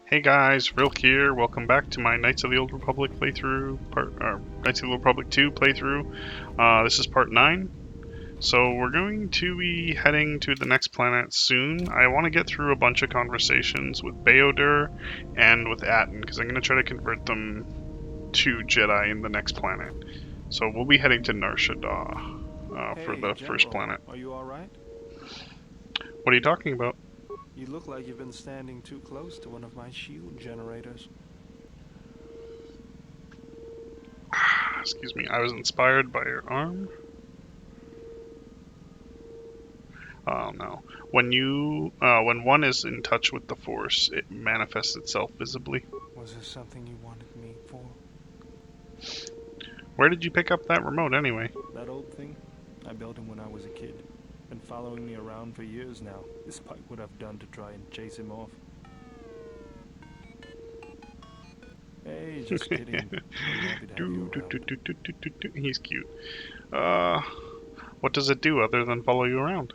Hey guys, Rilk here. Welcome back to my Knights of the Old Republic playthrough, Knights of the Old Republic 2 playthrough. This is part 9. So we're going to be heading to the next planet soon. I want to get through a bunch of conversations with Bayodur and with Atten, because I'm going to try to convert them to Jedi in the next planet. So we'll be heading to Nar Shaddaa for Hey, the first General, planet. are you alright? What are you talking about? You look like you've been standing too close to one of my shield generators. Excuse me, I was inspired by your arm. Oh no. When one is in touch with the Force, it manifests itself visibly. Was there something you wanted me for? Where did you pick up that remote anyway? That old thing? I built him when I was a kid. Been following me around for years now, despite what I've done to try and chase him off. Hey, just kidding. I'm happy to have you around. He's cute. What does it do other than follow you around?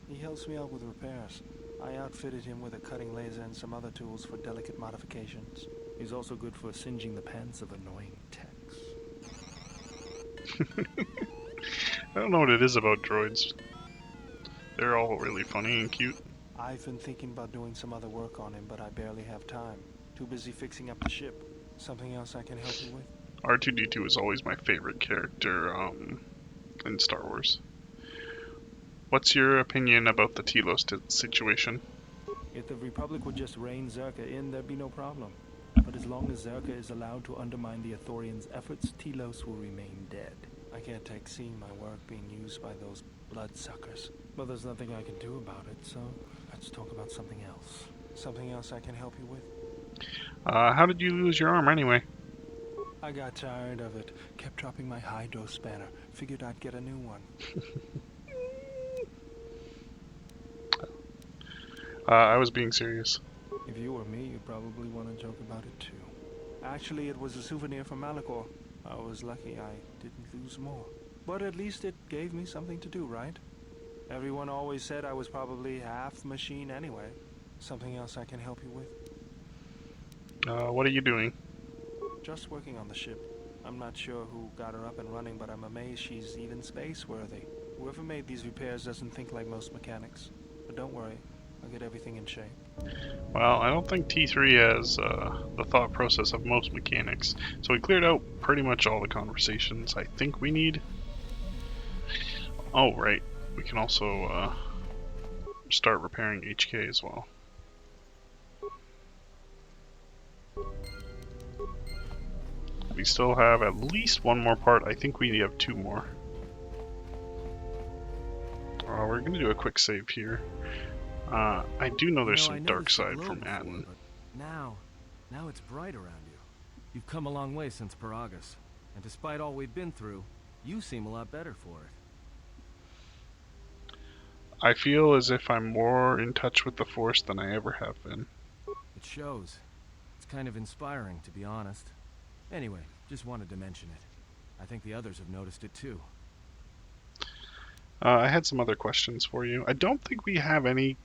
He helps me out with repairs. I outfitted him with a cutting laser and some other tools for delicate modifications. He's also good for singeing the pants of annoying techs. I don't know what it is about droids. They're all really funny and cute. I've been thinking about doing some other work on him, but I barely have time. Too busy fixing up the ship. Something else I can help you with? R2-D2 is always my favorite character in Star Wars. What's your opinion about the Telos situation? If the Republic would just rein Zerka in, there'd be no problem. But as long as Zerka is allowed to undermine the Ithorians' efforts, Telos will remain dead. I can't take seeing my work being used by those bloodsuckers. But there's nothing I can do about it, so let's talk about something else. Something else I can help you with? How did you lose your arm anyway? I got tired of it. Kept dropping my hydro spanner. Figured I'd get a new one. I was being serious. If you were me, you'd probably want to joke about it too. Actually, it was a souvenir from Malachor. I was lucky I didn't lose more. But at least it gave me something to do, right? Everyone always said I was probably half machine anyway. Something else I can help you with? What are you doing? Just working on the ship. I'm not sure who got her up and running, but I'm amazed she's even space-worthy. Whoever made these repairs doesn't think like most mechanics. But don't worry, I'll get everything in shape. Well, I don't think T3 has the thought process of most mechanics, so we cleared out pretty much all the conversations I think we need. Oh, right. We can also start repairing HK as well. We still have at least one more part. I think we have two more. We're going to do a quick save here. I do know there's some dark side from Atten. Now it's bright around you. You've come a long way since Paragus, and despite all we've been through, you seem a lot better for it. I feel as if I'm more in touch with the Force than I ever have been. It shows. It's kind of inspiring, to be honest. Anyway, just wanted to mention it. I think the others have noticed it too. I had some other questions for you. I don't think we have any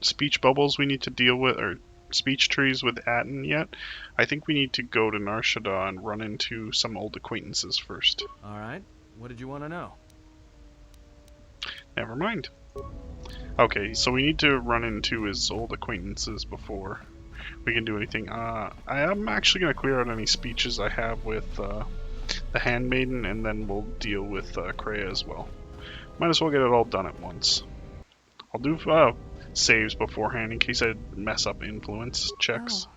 speech bubbles we need to deal with, or speech trees with Atten yet. I think we need to go to Nar Shaddaa and run into some old acquaintances first. Alright, what did you want to know? Never mind. Okay, so we need to run into his old acquaintances before we can do anything. I am actually going to clear out any speeches I have with the Handmaiden, and then we'll deal with Kreia as well. Might as well get it all done at once. I'll do saves beforehand in case I mess up influence checks. Oh,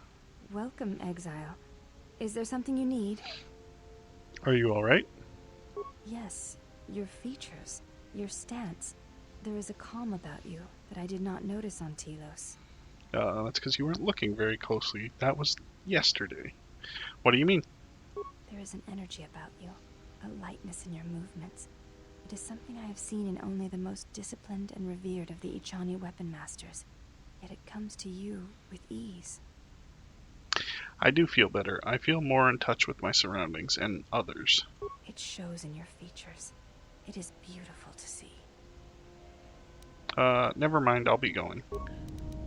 welcome, Exile. Is there something you need? Are you alright? Yes, your features, your stance. There is a calm about you that I did not notice on Telos. That's because you weren't looking very closely. That was yesterday. What do you mean? There is an energy about you, a lightness in your movements. It is something I have seen in only the most disciplined and revered of the Ichani weapon masters. Yet it comes to you with ease. I do feel better. I feel more in touch with my surroundings and others. It shows in your features. It is beautiful to see. Never mind, I'll be going.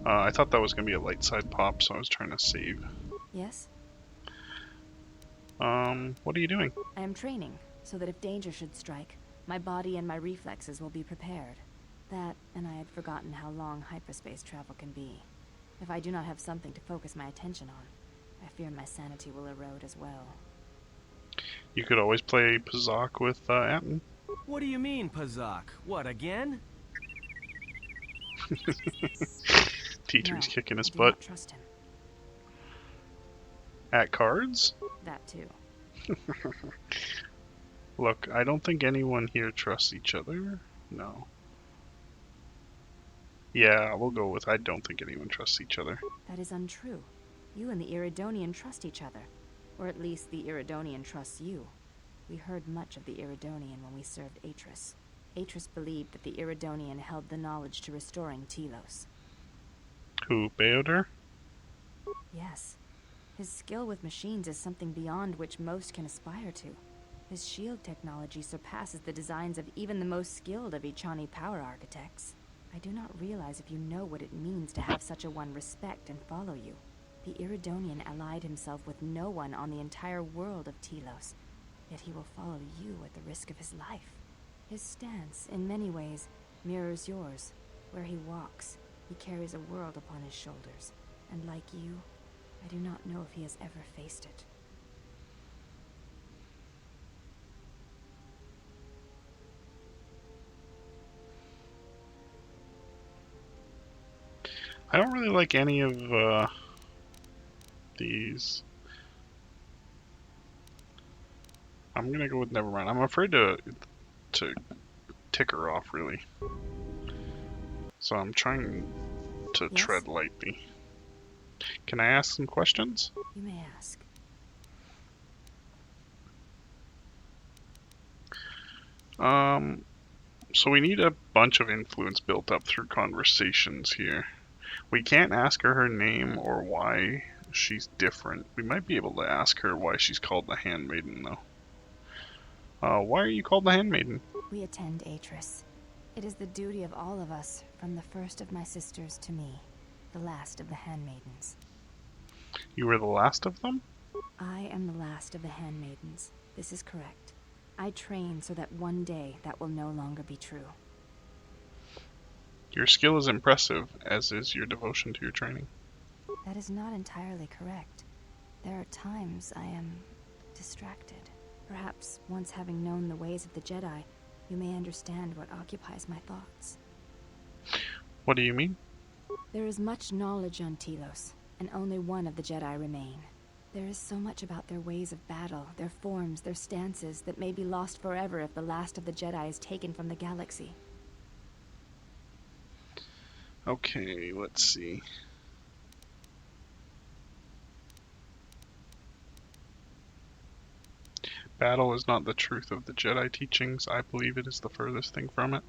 I thought that was going to be a light side pop, so I was trying to save. Yes? What are you doing? I am training, so that if danger should strike, my body and my reflexes will be prepared. That, and I had forgotten how long hyperspace travel can be. If I do not have something to focus my attention on, I fear my sanity will erode as well. You could always play Pazak with Atten. What do you mean, Pazak? What, again? T3's No, kicking his I do butt. not trust him. At cards? That too. Look, I don't think anyone here trusts each other. No. Yeah, we'll go with I don't think anyone trusts each other. That is untrue. You and the Iridonian trust each other. Or at least the Iridonian trusts you. We heard much of the Iridonian when we served Atris. Atris believed that the Iridonian held the knowledge to restoring Telos. Who, Beoder? Yes. His skill with machines is something beyond which most can aspire to. His shield technology surpasses the designs of even the most skilled of Ichani power architects. I do not realize if you know what it means to have such a one respect and follow you. The Iridonian allied himself with no one on the entire world of Telos, yet he will follow you at the risk of his life. His stance, in many ways, mirrors yours. Where he walks, he carries a world upon his shoulders, and like you, I do not know if he has ever faced it. I don't really like any of these. I'm gonna go with Nevermind. I'm afraid to tick her off, really. So I'm trying to Yes? tread lightly. Can I ask some questions? You may ask. So we need a bunch of influence built up through conversations here. We can't ask her name or why she's different. We might be able to ask her why she's called the Handmaiden, though. Why are you called the Handmaiden? We attend Atris. It is the duty of all of us, from the first of my sisters to me, the last of the handmaidens. You were the last of them? I am the last of the handmaidens. This is correct. I train so that one day that will no longer be true. Your skill is impressive, as is your devotion to your training. That is not entirely correct. There are times I am distracted. Perhaps once having known the ways of the Jedi, you may understand what occupies my thoughts. What do you mean? There is much knowledge on Telos, and only one of the Jedi remain. There is so much about their ways of battle, their forms, their stances, that may be lost forever if the last of the Jedi is taken from the galaxy. Okay, let's see. Battle is not the truth of the Jedi teachings. I believe it is the furthest thing from it.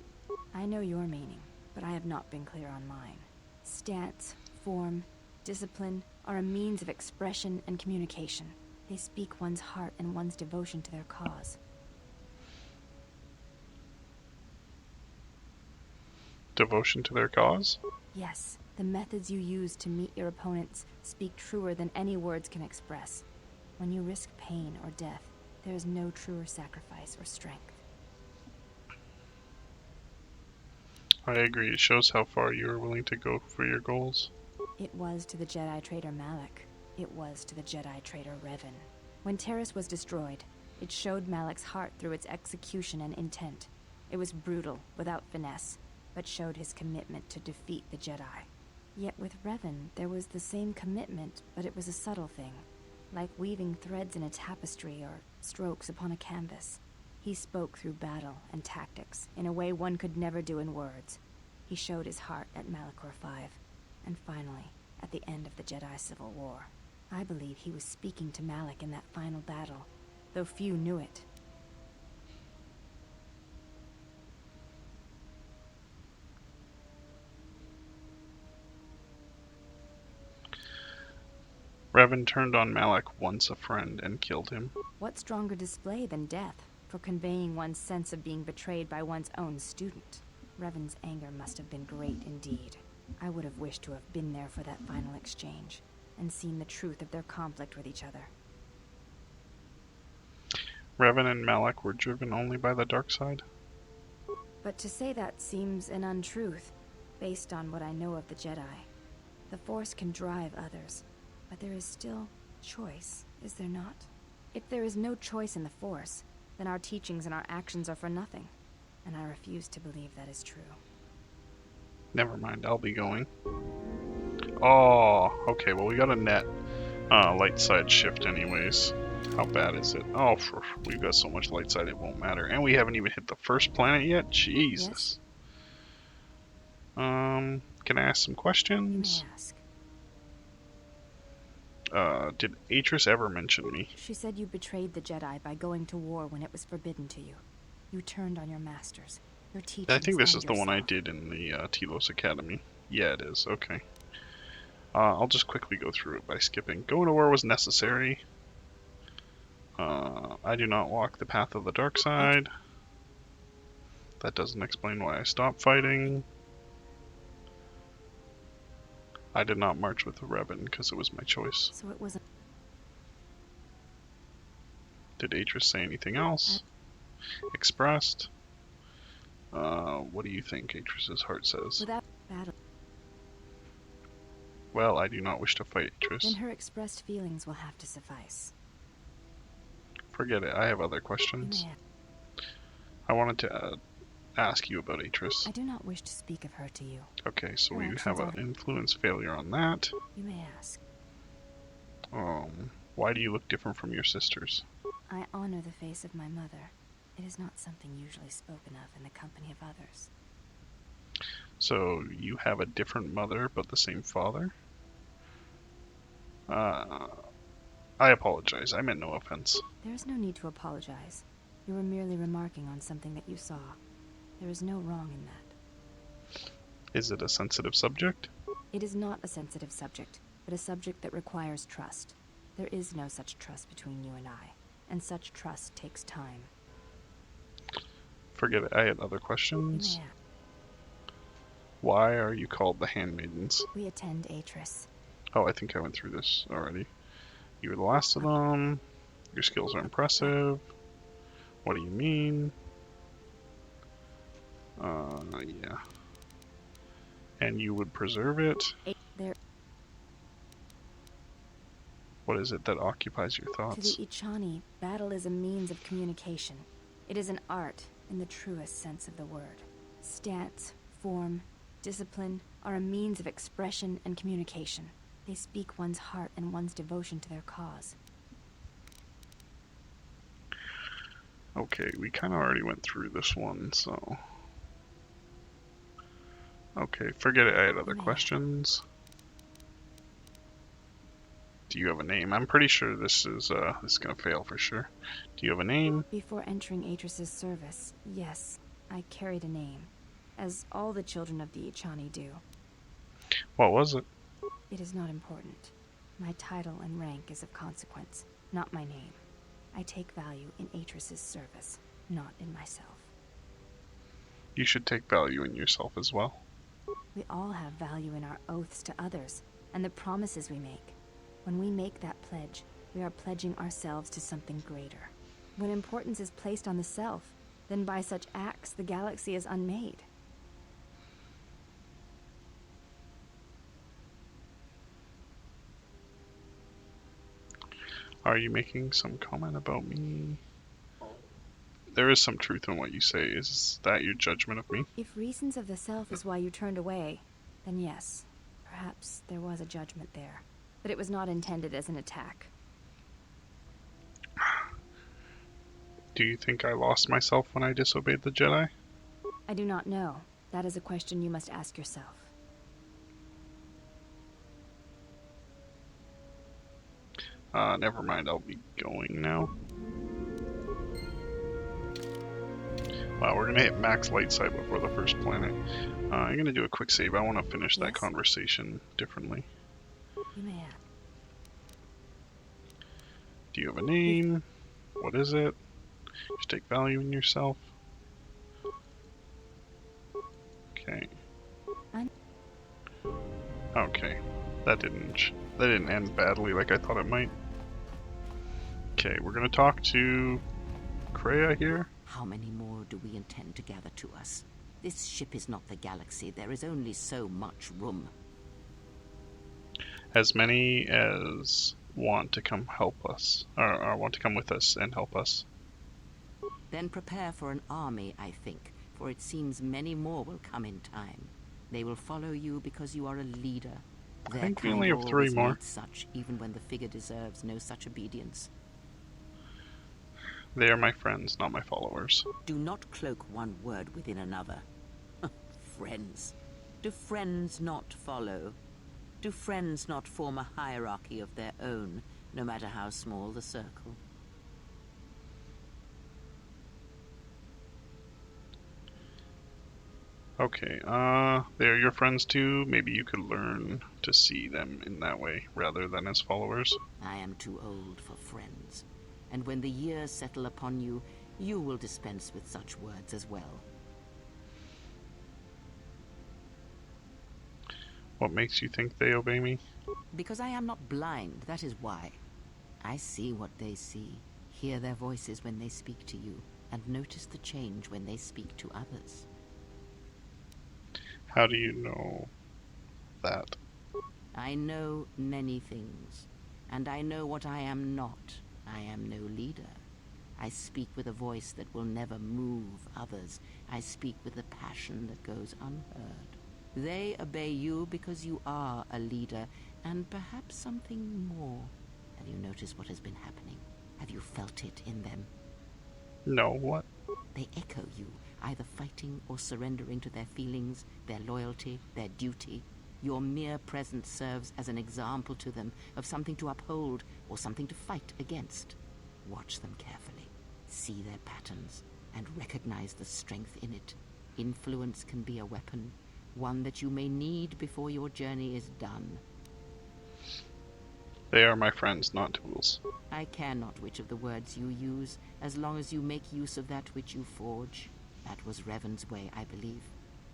I know your meaning, but I have not been clear on mine. Stance, form, discipline are a means of expression and communication. They speak one's heart and one's devotion to their cause. Devotion to their cause? Yes, the methods you use to meet your opponents speak truer than any words can express. When you risk pain or death, there is no truer sacrifice or strength. I agree. It shows how far you are willing to go for your goals. It was to the Jedi traitor Malak. It was to the Jedi traitor Revan. When Terrace was destroyed, it showed Malak's heart through its execution and intent. It was brutal, without finesse, but showed his commitment to defeat the Jedi. Yet with Revan, there was the same commitment, but it was a subtle thing, like weaving threads in a tapestry or strokes upon a canvas. He spoke through battle and tactics in a way one could never do in words. He showed his heart at Malachor V, and finally, at the end of the Jedi Civil War. I believe he was speaking to Malak in that final battle, though few knew it. Revan turned on Malak, once a friend, and killed him. What stronger display than death for conveying one's sense of being betrayed by one's own student? Revan's anger must have been great indeed. I would have wished to have been there for that final exchange, and seen the truth of their conflict with each other. Revan and Malak were driven only by the dark side? But to say that seems an untruth, based on what I know of the Jedi. The Force can drive others, but there is still choice, is there not? If there is no choice in the Force, then our teachings and our actions are for nothing, and I refuse to believe that is true. Never mind, I'll be going. Oh, okay, well we got a net light side shift anyways. How bad is it? Oh, we've got so much light side it won't matter. And we haven't even hit the first planet yet? Jesus. Yes? Can I ask some questions? You may ask. Did Atris ever mention me? She said you betrayed the Jedi by going to war when it was forbidden to you. You turned on your masters, your teachings, I think this and is the one I yourself. did in the Telos Academy. Yeah, it is. Okay. I'll just quickly go through it by skipping. Going to war was necessary. I do not walk the path of the dark side. That doesn't explain why I stopped fighting. I did not march with the Revan because it was my choice. So it wasn't. Did Atris say anything else? Expressed? What do you think Atris's heart says? Without battle. Well, I do not wish to fight Atris. Then her expressed feelings will have to suffice. Forget it, I have other You questions. may. I wanted to ask you about Atris. I do not wish to speak of her to you. Okay, so Her we actions have are. an influence failure on that. You may ask. Why do you look different from your sisters? I honor the face of my mother. It is not something usually spoken of in the company of others. So you have a different mother but the same father? I apologize. I meant no offense. There is no need to apologize. You were merely remarking on something that you saw. There is no wrong in that. Is it a sensitive subject? It is not a sensitive subject, but a subject that requires trust. There is no such trust between you and I, and such trust takes time. Forget it. I had other You questions. may ask. Why are you called the Handmaidens? We attend Atris. Oh, I think I went through this already. You were the last of them. Your skills are impressive. What do you mean? Yeah. And you would preserve it? There, What is it that occupies your to thoughts? the Ichani, battle is a means of communication. It is an art in the truest sense of the word. Stance, form, discipline are a means of expression and communication. They speak one's heart and one's devotion to their cause. Okay, we kind of already went through this one, so... Okay, forget it. I had other Yeah. questions. Do you have a name? I'm pretty sure this is gonna fail for sure. Do you have a name? Before entering Atris's service, yes, I carried a name, as all the children of the Ichani do. What was it? It is not important. My title and rank is of consequence, not my name. I take value in Atris's service, not in myself. You should take value in yourself as well. We all have value in our oaths to others, and the promises we make. When we make that pledge, we are pledging ourselves to something greater. When importance is placed on the self, then by such acts the galaxy is unmade. Are you making some comment about me? There is some truth in what you say. Is that your judgment of me? If reasons of the self is why you turned away, then yes, perhaps there was a judgment there. But it was not intended as an attack. Do you think I lost myself when I disobeyed the Jedi? I do not know. That is a question you must ask yourself. Never mind. I'll be going now. Wow, we're gonna hit max light side before the first planet. I'm gonna do a quick save. I want to finish that Yes? conversation differently. You may ask. Do you have a name? What is it? Just take value in yourself. Okay. That didn't end badly like I thought it might. Okay, we're gonna talk to Kreia here. How many more do we intend to gather to us? This ship is not the galaxy. There is only so much room. As many as want to come help us, or want to come with us and help us. Then prepare for an army, I think, for it seems many more will come in time. They will follow you because you are a leader. I think we only have 3 more. Made such, even when the figure deserves no such obedience. They are my friends, not my followers. Do not cloak one word within another. Friends. Do friends not follow? Do friends not form a hierarchy of their own, no matter how small the circle? Okay, they're your friends too. Maybe you could learn to see them in that way, rather than as followers. I am too old for friends, and when the years settle upon you, you will dispense with such words as well. What makes you think they obey me? Because I am not blind, that is why. I see what they see, hear their voices when they speak to you, and notice the change when they speak to others. How do you know that? I know many things, and I know what I am not. I am no leader. I speak with a voice that will never move others. I speak with a passion that goes unheard. They obey you because you are a leader, and perhaps something more. Have you noticed what has been happening? Have you felt it in them? No, what? They echo you, either fighting or surrendering to their feelings, their loyalty, their duty. Your mere presence serves as an example to them of something to uphold or something to fight against. Watch them carefully, see their patterns, and recognize the strength in it. Influence can be a weapon, one that you may need before your journey is done. They are my friends, not tools. I care not which of the words you use, as long as you make use of that which you forge. That was Revan's way, I believe.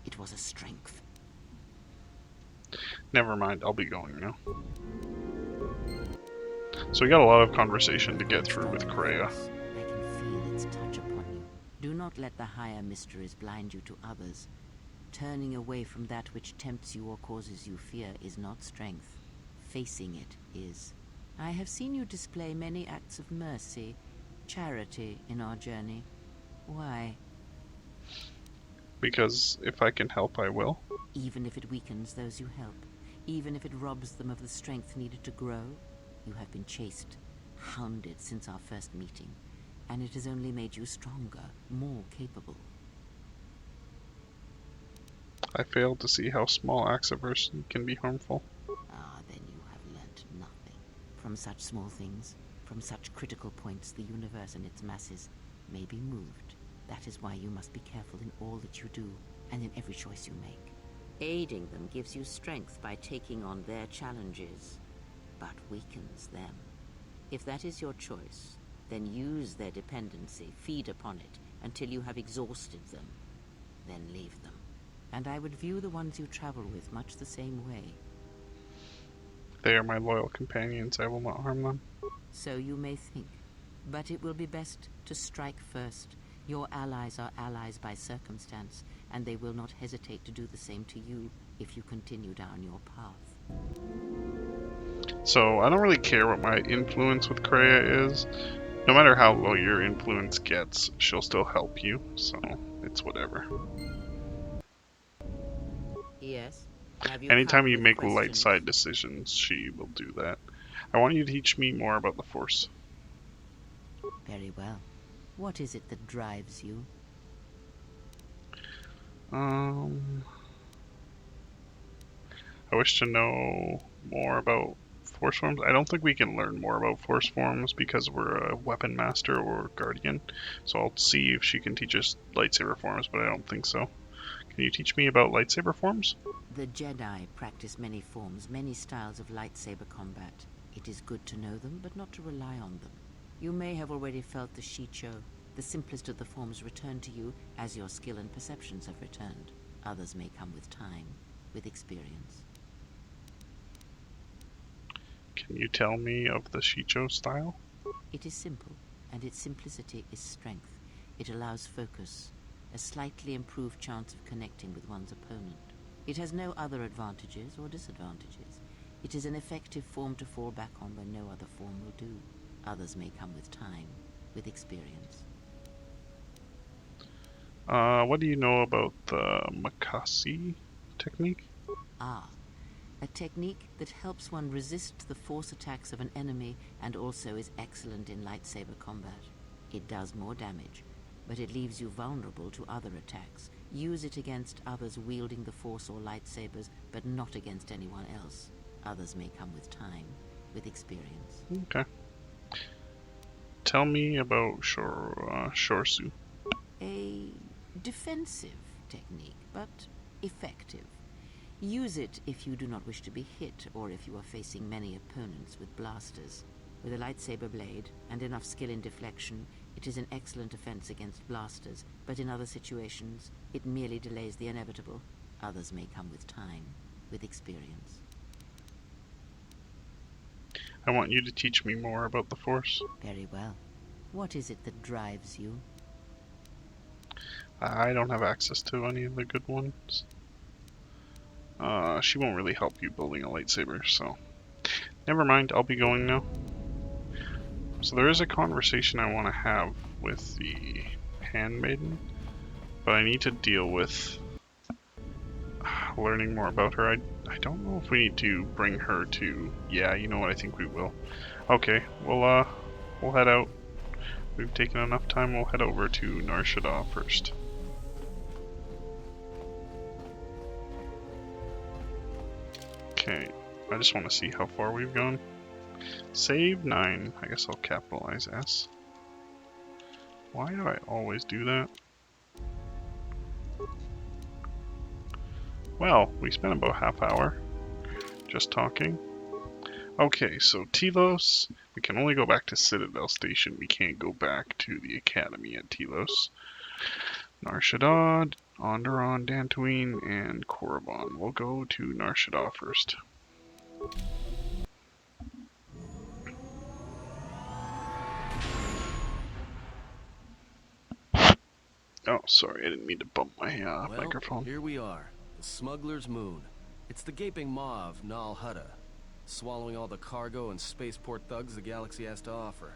It was a strength. Never mind, I'll be going now. So we got a lot of conversation to get through with Kreia. I can feel its touch upon you. Do not let the higher mysteries blind you to others. Turning away from that which tempts you or causes you fear is not strength. Facing it is. I have seen you display many acts of mercy, charity in our journey. Why? Because if I can help, I will. Even if it weakens those you help, even if it robs them of the strength needed to grow, you have been chased, hounded since our first meeting, and it has only made you stronger, more capable. I failed to see how small acts of mercy can be harmful. Ah, then you have learnt nothing. From such small things, from such critical points, the universe and its masses may be moved. That is why you must be careful in all that you do, and in every choice you make. Aiding them gives you strength by taking on their challenges, but weakens them. If that is your choice, then use their dependency, feed upon it, until you have exhausted them. Then leave them. And I would view the ones you travel with much the same way. They are my loyal companions, I will not harm them. So you may think, but it will be best to strike first. Your allies are allies by circumstance, and they will not hesitate to do the same to you if you continue down your path. So I don't really care what my influence with Kreia is. No matter how low your influence gets, she'll still help you, so it's whatever. Yes? Anytime you make light side decisions, she will do that. I want you to teach me more about the Force. Very well. What is it that drives you? I wish to know more about Force forms. I don't think we can learn more about Force forms because we're a weapon master or guardian. So I'll see if she can teach us lightsaber forms, but I don't think so. Can you teach me about lightsaber forms? The Jedi practice many forms, many styles of lightsaber combat. It is good to know them, but not to rely on them. You may have already felt the Shicho, the simplest of the forms, return to you as your skill and perceptions have returned. Others may come with time, with experience. Can you tell me of the Shicho style? It is simple, and its simplicity is strength. It allows focus, a slightly improved chance of connecting with one's opponent. It has no other advantages or disadvantages. It is an effective form to fall back on when no other form will do. Others may come with time, with experience. What do you know about the Makasi technique? Ah, a technique that helps one resist the force attacks of an enemy and also is excellent in lightsaber combat. It does more damage, but it leaves you vulnerable to other attacks. Use it against others wielding the Force or lightsabers, but not against anyone else. Others may come with time, with experience. Okay. Tell me about Shorsu. A defensive technique, but effective. Use it if you do not wish to be hit, or if you are facing many opponents with blasters. With a lightsaber blade and enough skill in deflection, it is an excellent defense against blasters, but in other situations, it merely delays the inevitable. Others may come with time, with experience. I want you to teach me more about the Force. Very well. What is it that drives you? I don't have access to any of the good ones. She won't really help you building a lightsaber, so never mind, I'll be going now. So there is a conversation I want to have with the handmaiden, but I need to deal with learning more about her. I don't know if we need to bring her to... Yeah, you know what, I think we will. Okay, we'll head out. We've taken enough time, we'll head over to Nar Shaddaa first. Okay, I just want to see how far we've gone. Save 9. I guess I'll capitalize S. Why do I always do that? Well, we spent about half hour just talking. Okay, so Telos, we can only go back to Citadel Station. We can't go back to the Academy at Telos. Nar Shaddaa, Onderon, Dantooine, and Korriban. We'll go to Nar Shaddaa first. Oh, sorry, I didn't mean to bump my Well, microphone. here we are. The Smuggler's Moon. It's the gaping maw of Nal Hutta, swallowing all the cargo and spaceport thugs the galaxy has to offer.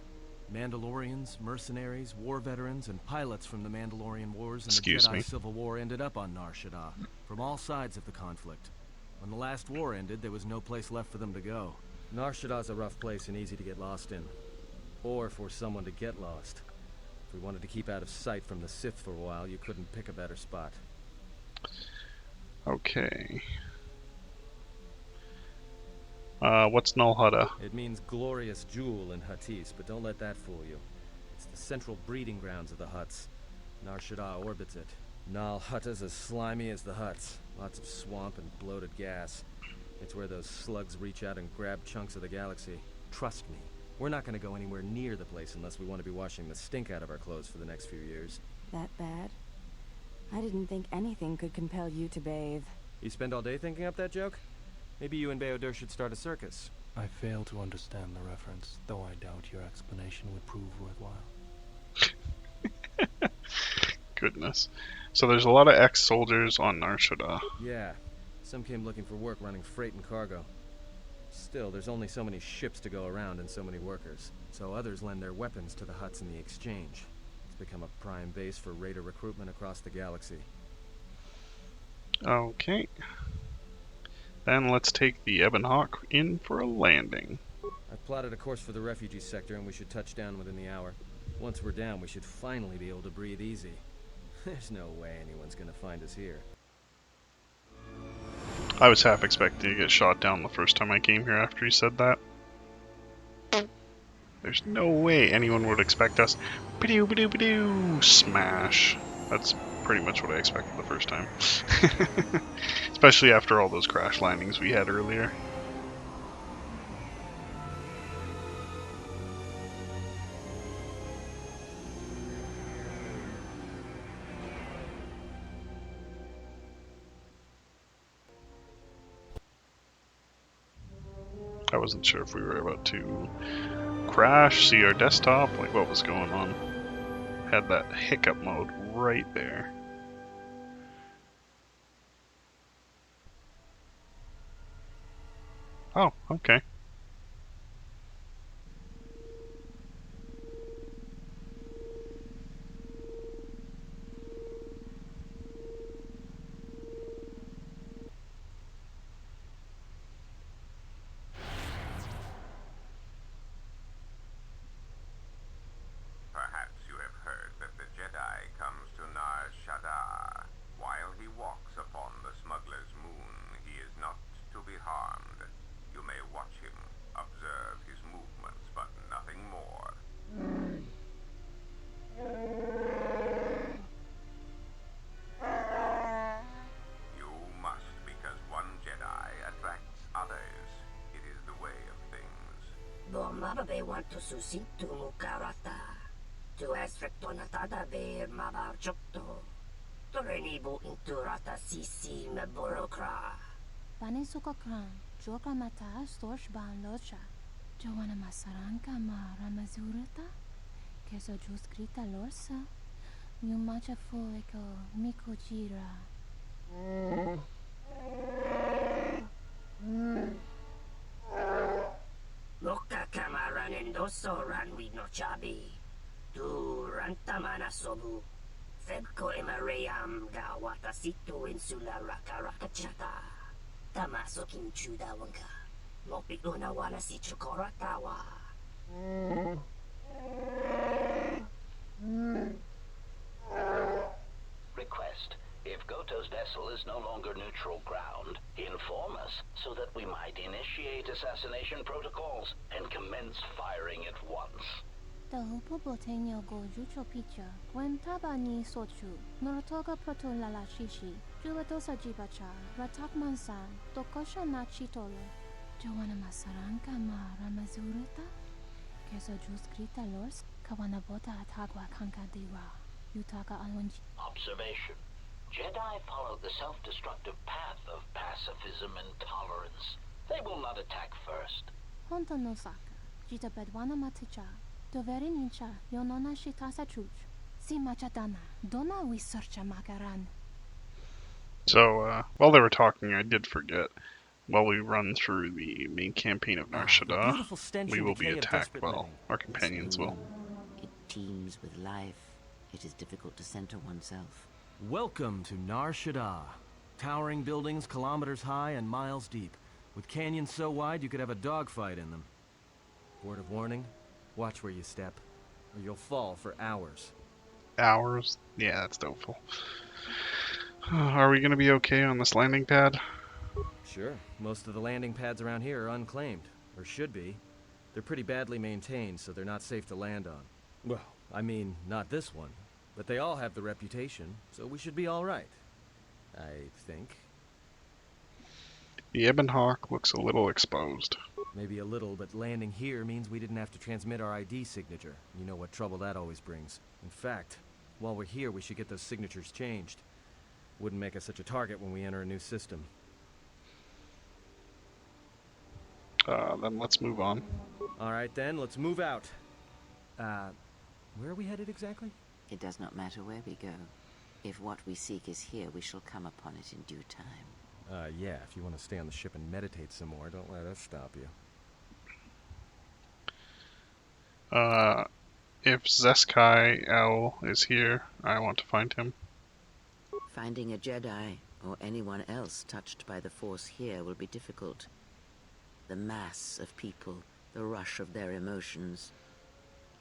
Mandalorians, mercenaries, war veterans, and pilots from the Mandalorian Wars and Excuse the Jedi me. Civil War ended up on Nar Shaddaa, from all sides of the conflict. When the last war ended, there was no place left for them to go. Nar Shaddaa's a rough place and easy to get lost in. Or for someone to get lost. If we wanted to keep out of sight from the Sith for a while, you couldn't pick a better spot. Okay. What's Nal Hutta? It means glorious jewel in Huttese, but don't let that fool you. It's the central breeding grounds of the Hutts. Nar Shaddaa orbits it. Nal Hutta's as slimy as the Hutts. Lots of swamp and bloated gas. It's where those slugs reach out and grab chunks of the galaxy. Trust me, we're not going to go anywhere near the place unless we want to be washing the stink out of our clothes for the next few years. That bad? I didn't think anything could compel you to bathe. You spend all day thinking up that joke? Maybe you and Beodur should start a circus. I fail to understand the reference, though I doubt your explanation would prove worthwhile. Goodness. So there's a lot of ex-soldiers on Nar Shaddaa. Yeah, some came looking for work running freight and cargo. Still, there's only so many ships to go around and so many workers. So others lend their weapons to the Hutts in the exchange. It's become a prime base for raider recruitment across the galaxy. Okay. Then let's take the Ebon Hawk in for a landing. I've plotted a course for the refugee sector and we should touch down within the hour. Once we're down, we should finally be able to breathe easy. There's no way anyone's gonna find us here. I was half expecting to get shot down the first time I came here after he said that. There's no way anyone would expect us. Ba-doo, ba-doo, ba-doo, smash. That's pretty much what I expected the first time. Especially after all those crash landings we had earlier. I wasn't sure if we were about to crash, see our desktop, like what was going on. Had that hiccup mode right there. Oh, okay. Perhaps you have heard that the Jedi comes to Nar Shaddaa. While he walks upon the smuggler's moon, he is not to be harmed. You may watch him, observe his movements, but nothing more. You must, because one Jedi attracts others. It is the way of things. Bomababe want to susintu mukarata. Tu esfrektonatada be mabarchokto. Torenibu inturata sisi meborokra. Bani sukokran, joka mata storch ban locha. Joanna masaranka ma ramazurata. Keso juskrita lorsa. Yumacha fueko mikojira. Moka kamaran endoso ranwi no chabi. Tu rantamana sobu. Febko emaream gawata situ insula raka rakachata. Tamaso kinchuda wanka. Mopi una wala si chokoratawa. Request. If Goto's vessel is no longer neutral ground, inform us so that we might initiate assassination protocols and commence firing at once. The hupo botenyo go jucho picha. Gwen tabani sochu. Norotoga proto lala shishi. Jubadosa jibacha. Ratak mansan. Tokosha na chitolo. Joanna masaranka ma ramazurata. Keso juskrita lors. Kawana bota atagwa kanka diwa. Yutaka alonji. Observation. Jedi follow the self-destructive path of pacifism and tolerance. They will not attack first. Honto no saka. Jita bedwana maticha. Doveri nincha. Yonona shitasa chuch. Si machadana. Dona we searcha makaran. So, while they were talking, I did forget. While we run through the main campaign of Nar The Shaddaa, beautiful stench we and will be decay of attacked. desperate Well, living. our This companions will. moon, it teems with life. It is difficult to center oneself. Welcome to Nar Shaddaa. Towering buildings kilometers high and miles deep, with canyons so wide you could have a dogfight in them. Word of warning, watch where you step, or you'll fall for hours. Hours? Yeah, that's doubtful. Are we going to be okay on this landing pad? Sure, most of the landing pads around here are unclaimed, or should be. They're pretty badly maintained, so they're not safe to land on. Well, I mean, not this one. But they all have the reputation, so we should be all right. I think. The Ebon Hawk looks a little exposed. Maybe a little, but landing here means we didn't have to transmit our ID signature. You know what trouble that always brings. In fact, while we're here, we should get those signatures changed. Wouldn't make us such a target when we enter a new system. Then let's move on. All right then, let's move out. Where are we headed exactly? It does not matter where we go. If what we seek is here, we shall come upon it in due time. Yeah, if you want to stay on the ship and meditate some more, don't let us stop you. If Zeskai L is here, I want to find him. Finding a Jedi, or anyone else touched by the Force here, will be difficult. The mass of people, the rush of their emotions.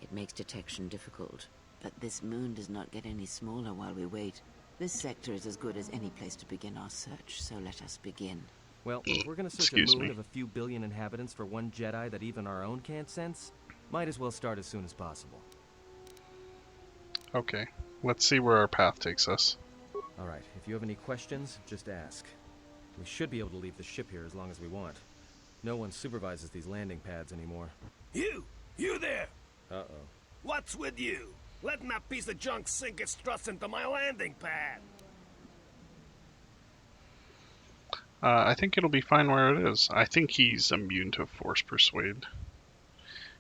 It makes detection difficult. But this moon does not get any smaller while we wait. This sector is as good as any place to begin our search, so let us begin. Well, if we're gonna search a Excuse moon me. of a few billion inhabitants for one Jedi that even our own can't sense, might as well start as soon as possible. Okay, let's see where our path takes us. Alright, if you have any questions, just ask. We should be able to leave the ship here as long as we want. No one supervises these landing pads anymore. You! You there! Uh-oh. What's with you? Letting that piece of junk sink its struts into my landing pad! I think it'll be fine where it is. I think he's immune to Force Persuade.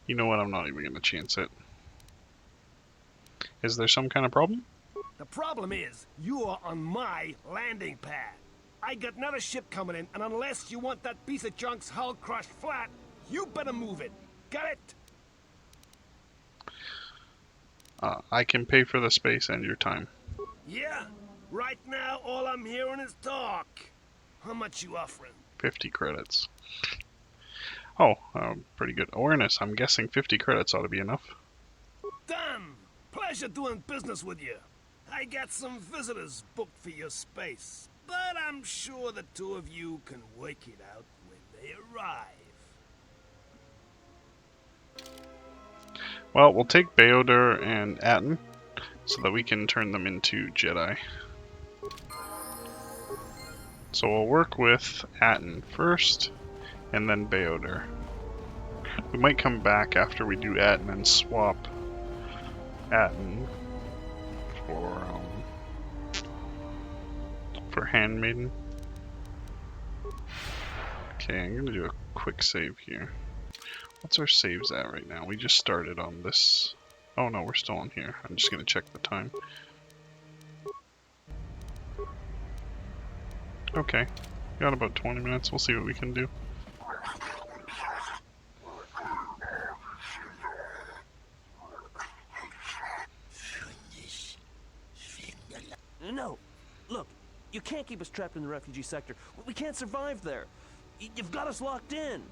You know what? I'm not even going to chance it. Is there some kind of problem? The problem is, you are on my landing pad. I got another ship coming in, and unless you want that piece of junk's hull crushed flat, you better move it. Got it? I can pay for the space and your time. Yeah. Right now, all I'm hearing is talk. How much you offering? 50 credits. Oh, pretty good. Awareness. I'm guessing 50 credits ought to be enough. Done. Pleasure doing business with you. I got some visitors booked for your space, but I'm sure the two of you can work it out when they arrive. Well, we'll take Beodur and Atten so that we can turn them into Jedi. So we'll work with Atten first, and then Beodur. We might come back after we do Atten and swap Atten for Handmaiden. Okay, I'm gonna do a quick save here. What's our saves at right now? We just started on this. Oh no, we're still on here. I'm just gonna check the time. Okay, got about 20 minutes. We'll see what we can do. No! Look, you can't keep us trapped in the refugee sector. We can't survive there. You've got us locked in.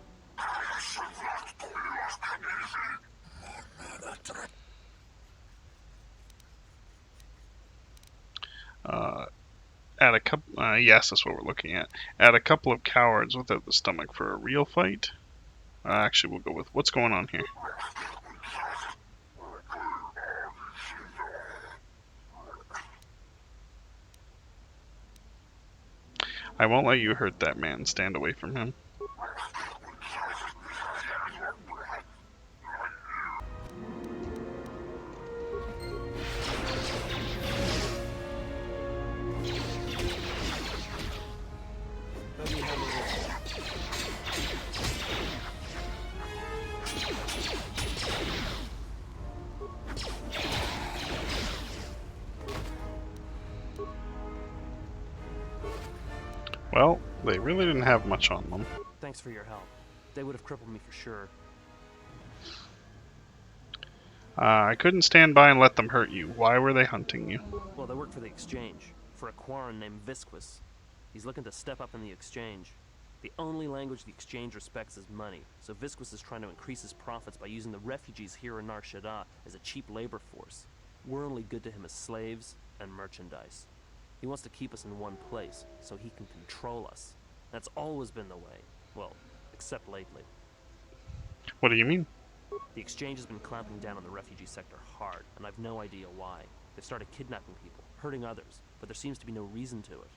Add a couple. Yes, that's what we're looking at. Add a couple of cowards without the stomach for a real fight. Actually, we'll go with what's going on here. I won't let you hurt that man. Stand away from him. Well, they really didn't have much on them. Thanks for your help. They would have crippled me for sure. I couldn't stand by and let them hurt you. Why were they hunting you? Well, they work for the Exchange, for a Quarren named Visquis. He's looking to step up in the Exchange. The only language the Exchange respects is money, so Visquis is trying to increase his profits by using the refugees here in Nar Shaddaa as a cheap labor force. We're only good to him as slaves and merchandise. He wants to keep us in one place, so he can control us. That's always been the way. Well, except lately. What do you mean? The Exchange has been clamping down on the refugee sector hard, and I've no idea why. They've started kidnapping people, hurting others, but there seems to be no reason to it.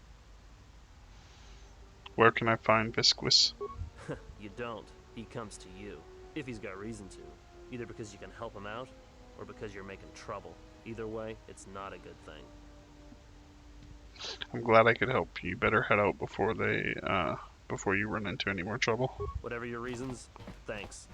Where can I find Visquis? You don't. He comes to you. If he's got reason to. Either because you can help him out, or because you're making trouble. Either way, it's not a good thing. I'm glad I could help. You better head out before before you run into any more trouble. Whatever your reasons, thanks.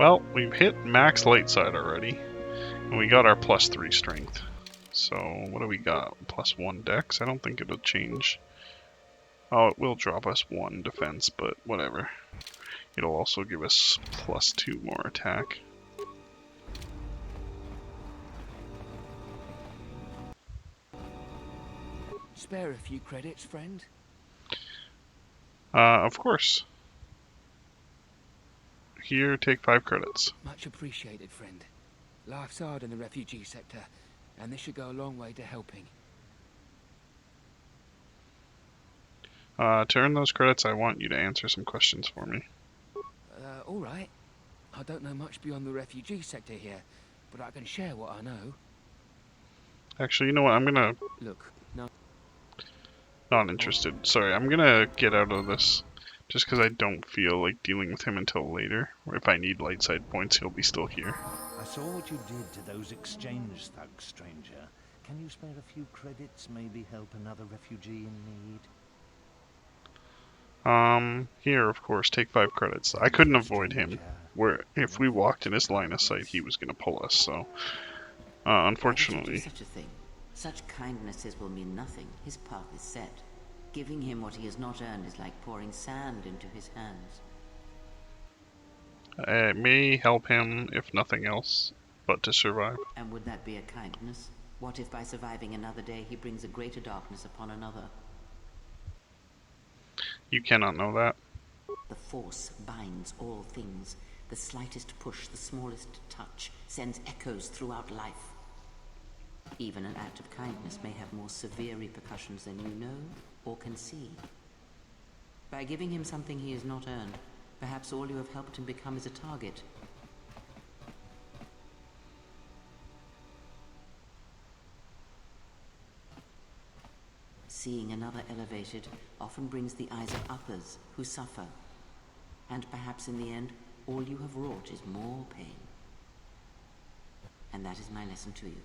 Well, we've hit max light side already, and we got our +3 strength. So, what do we got? +1 dex? I don't think it'll change. Oh, it will drop us 1 defense, but whatever. It'll also give us +2 more attack. Spare a few credits, friend? Of course. Here, take 5 credits. Much appreciated, friend. Life's hard in the refugee sector, and this should go a long way to helping. To earn those credits, I want you to answer some questions for me. Alright. I don't know much beyond the refugee sector here, but I can share what I know. Actually, you know what? I'm gonna... Look, no... Not interested. Sorry, I'm gonna get out of this. Just because I don't feel like dealing with him until later. Or if I need light side points, he'll be still here. I saw what you did to those exchange thugs, stranger. Can you spare a few credits, maybe help another refugee in need? Here, of course, take 5 credits. I couldn't avoid him. Where if we walked in his line of sight, he was gonna pull us. So, Why did you do unfortunately, such a thing? Such kindnesses will mean nothing. His path is set. Giving him what he has not earned is like pouring sand into his hands. it may help him if nothing else, but to survive. And would that be a kindness? What if by surviving another day he brings a greater darkness upon another? You cannot know that. The Force binds all things. The slightest push, the smallest touch, sends echoes throughout life. Even an act of kindness may have more severe repercussions than you know or can see. By giving him something he has not earned, perhaps all you have helped him become is a target. Seeing another elevated often brings the eyes of others who suffer. And perhaps in the end, all you have wrought is more pain. And that is my lesson to you.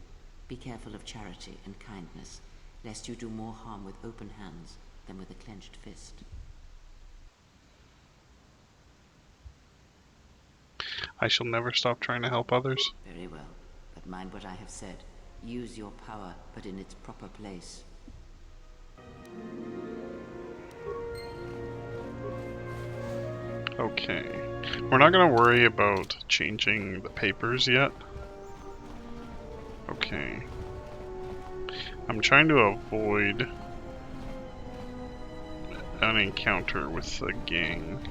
Be careful of charity and kindness, lest you do more harm with open hands than with a clenched fist. I shall never stop trying to help others. Very well, but mind what I have said. Use your power, but in its proper place. Okay. We're not gonna worry about changing the papers yet. Okay. I'm trying to avoid an encounter with the gang.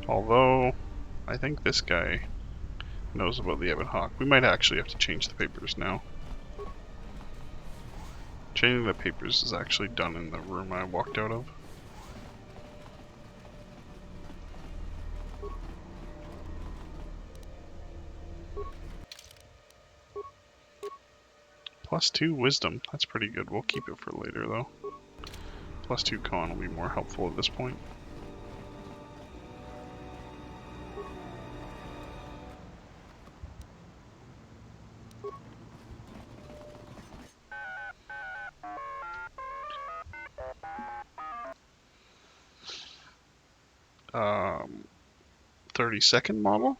Although, I think this guy knows about the Ebon Hawk. We might actually have to change the papers now. Changing the papers is actually done in the room I walked out of. +2 wisdom. That's pretty good. We'll keep it for later though. +2 con will be more helpful at this point. Um, 32nd model?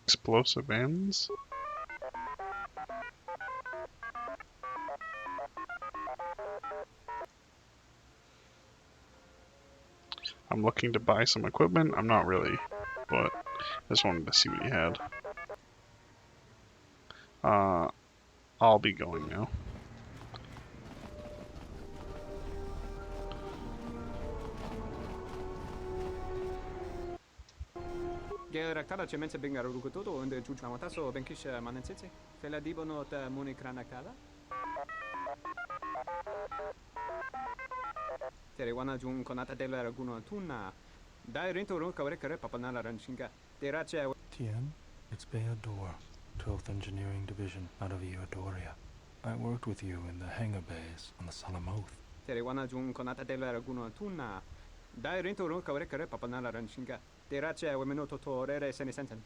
Explosive ends? I'm looking to buy some equipment. I'm not really, but I just wanted to see what you had. I'll be going now. Geraktada cemente bingar rugutoto und juchmataso benkish manensitsi. Fela dibono ta munikranakada. Tere wana jun konata della raguno tuna. Dai rento ro kawre kare papanala ranshinga. Terache. Tien, it's Beador, 12th Engineering Division out of Eodoria. I worked with you in the hangar bays on the Solemn Oath. Tere wana jun konata della raguno tuna. Dai rento ro kawre kare papanala ranshinga. Terache wemenoto torere senesenten.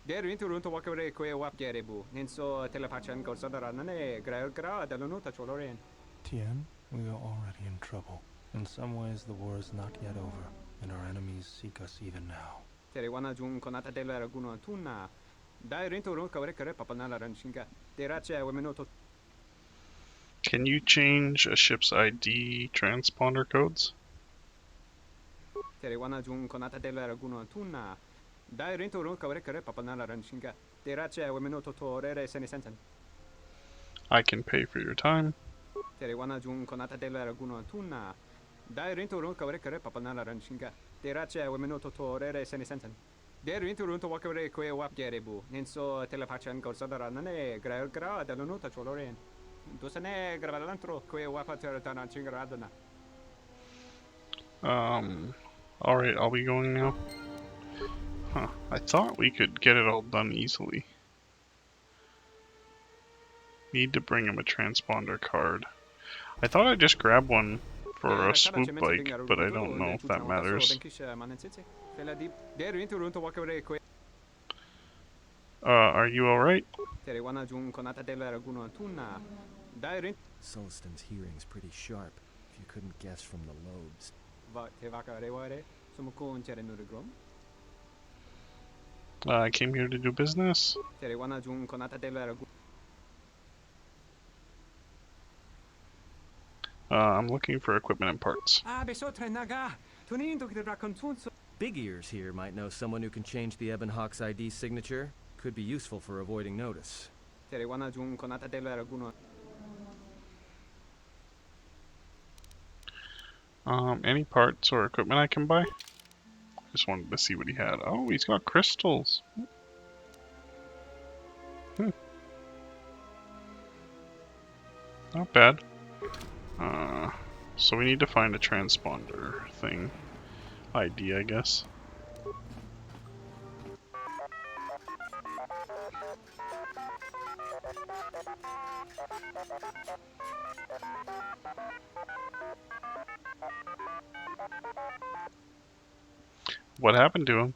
Der rento ro to wakare kwe wap gerebu. Nenso telepachan gosadara nane gra dalonota choloren. Tien, we are already in trouble. In some ways, the war is not yet over, and our enemies seek us even now. Tere wana jun konata della raguno tuna. Dai rento ro kawre kare papanala ranshinga. Terache wemenoto. Can you change a ship's ID transponder codes? Tere wana jun konata della raguno tuna. Dai rento ro kawre kare papanala ranshinga. Terache wemenoto torere senesenten. I can pay for your time. Tere wana jun konata della raguno tuna. Dai rento ro kawre kare papanala ranshinga. Terache wemenoto torere senesenten. Der rento ro to wakare kwe wap gerebu. Nenso telepachan gosadara nane gra dalonota choloren. Dosane gravalantro kwe wapater tanachingaradana. Alright, I'll be going now. Huh, I thought we could get it all done easily. Need to bring him a transponder card. I thought I'd just grab one for a swoop bike, but I don't know if that matters. Are you alright? Sullistan's hearing's pretty sharp, if you couldn't guess from the lobes. I came here to do business. I'm looking for equipment and parts. Big Ears here might know someone who can change the Ebon Hawk's ID signature. Could be useful for avoiding notice. Any parts or equipment I can buy? Just wanted to see what he had. Oh, he's got crystals. Not bad. So we need to find a transponder thing. ID, I guess. What happened to him?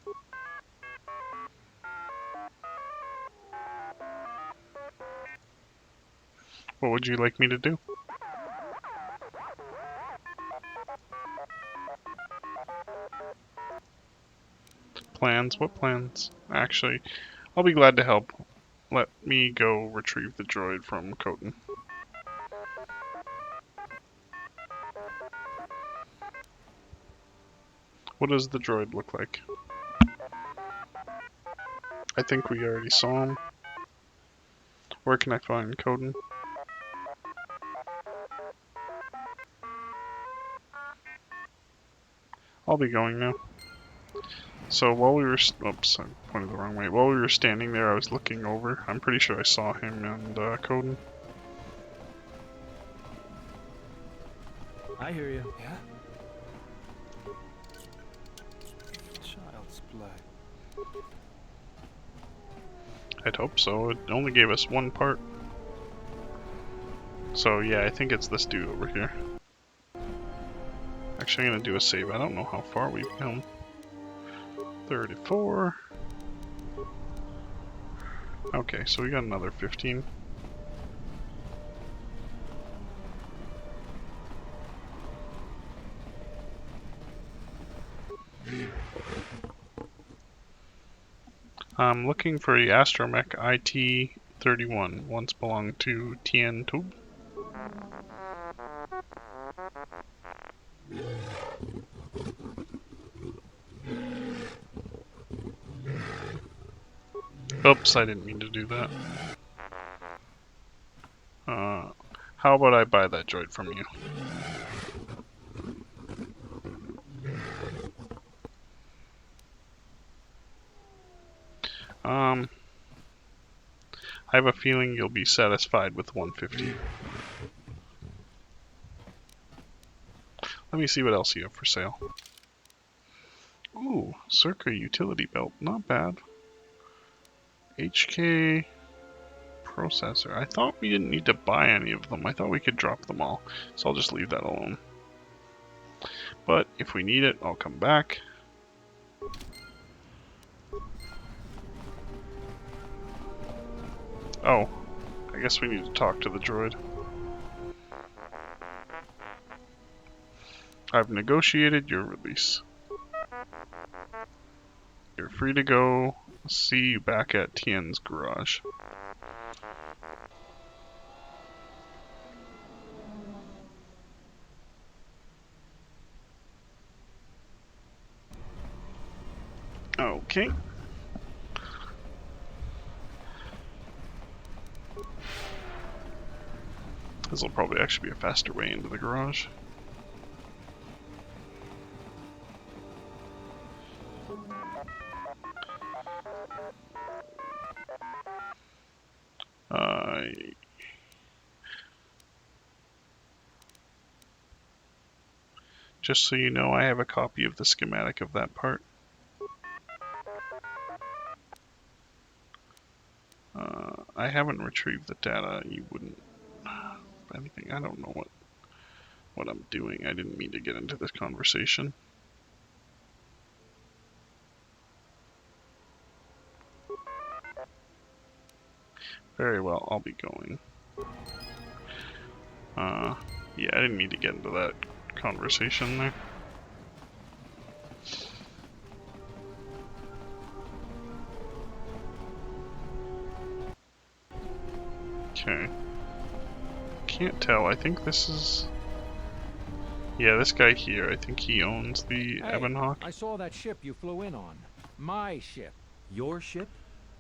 What would you like me to do? Plans? What plans? Actually, I'll be glad to help. Let me go retrieve the droid from Kotor. What does the droid look like? I think we already saw him. Where can I find Kotor? I'll be going now. So while we were, oops, I pointed the wrong way. While we were standing there, I was looking over. I'm pretty sure I saw him and Kotor. I hear you. Yeah? Child's play. I'd hope so. It only gave us one part. So yeah, I think it's this dude over here. Actually, I'm gonna do a save. I don't know how far we've come. 34. Okay, so we got another 15. I'm looking for the Astromech IT-31. Once belonged to Tien Tube. Oops, I didn't mean to do that. How about I buy that droid from you? I have a feeling you'll be satisfied with 150. Let me see what else you have for sale. Ooh, Circa utility belt, not bad. HK processor. I thought we didn't need to buy any of them. I thought we could drop them all. So I'll just leave that alone. But if we need it, I'll come back. Oh, I guess we need to talk to the droid. I've negotiated your release. You're free to go. See you back at Tien's garage. Okay. This will probably actually be a faster way into the garage. Just so you know, I have a copy of the schematic of that part. I haven't retrieved the data. You wouldn't... anything. I don't know what I'm doing. I didn't mean to get into this conversation. Very well, I'll be going. Yeah, I didn't mean to get into that conversation there. Okay. Can't tell. I think this is... Yeah, this guy here, I think he owns the Ebon Hawk. I saw that ship you flew in on. My ship. Your ship?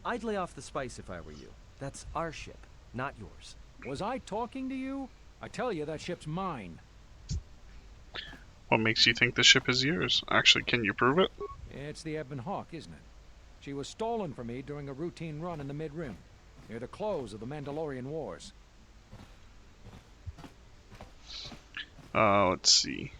I'd lay off the spice if I were you. That's our ship, not yours. Was I talking to you? I tell you, that ship's mine. What makes you think the ship is yours? Actually, can you prove it? It's the Ebon Hawk, isn't it? She was stolen from me during a routine run in the Mid-Rim, near the close of the Mandalorian Wars. Let's see.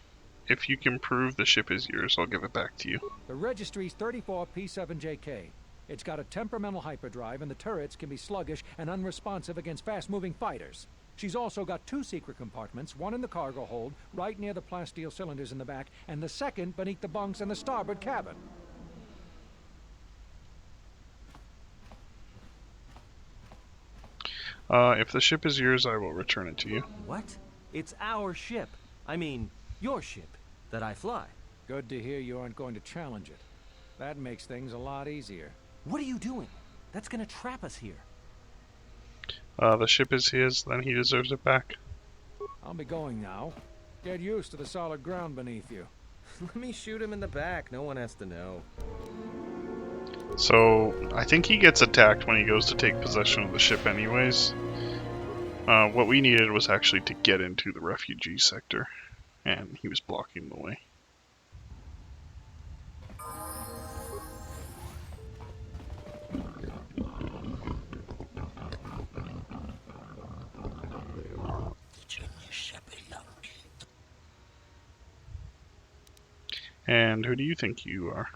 If you can prove the ship is yours, I'll give it back to you. The registry's 34P7JK. It's got a temperamental hyperdrive, and the turrets can be sluggish and unresponsive against fast-moving fighters. She's also got 2 secret compartments, one in the cargo hold, right near the plasteel cylinders in the back, and the second beneath the bunks in the starboard cabin. If the ship is yours, I will return it to you. What? It's our ship. I mean, your ship that I fly. Good to hear you aren't going to challenge it. That makes things a lot easier. What are you doing? That's gonna trap us here. The ship is his, then he deserves it back. I'll be going now. Get used to the solid ground beneath you. Let me shoot him in the back. No one has to know. So, I think he gets attacked when he goes to take possession of the ship anyways. What we needed was actually to get into the refugee sector, and he was blocking the way. And who do you think you are?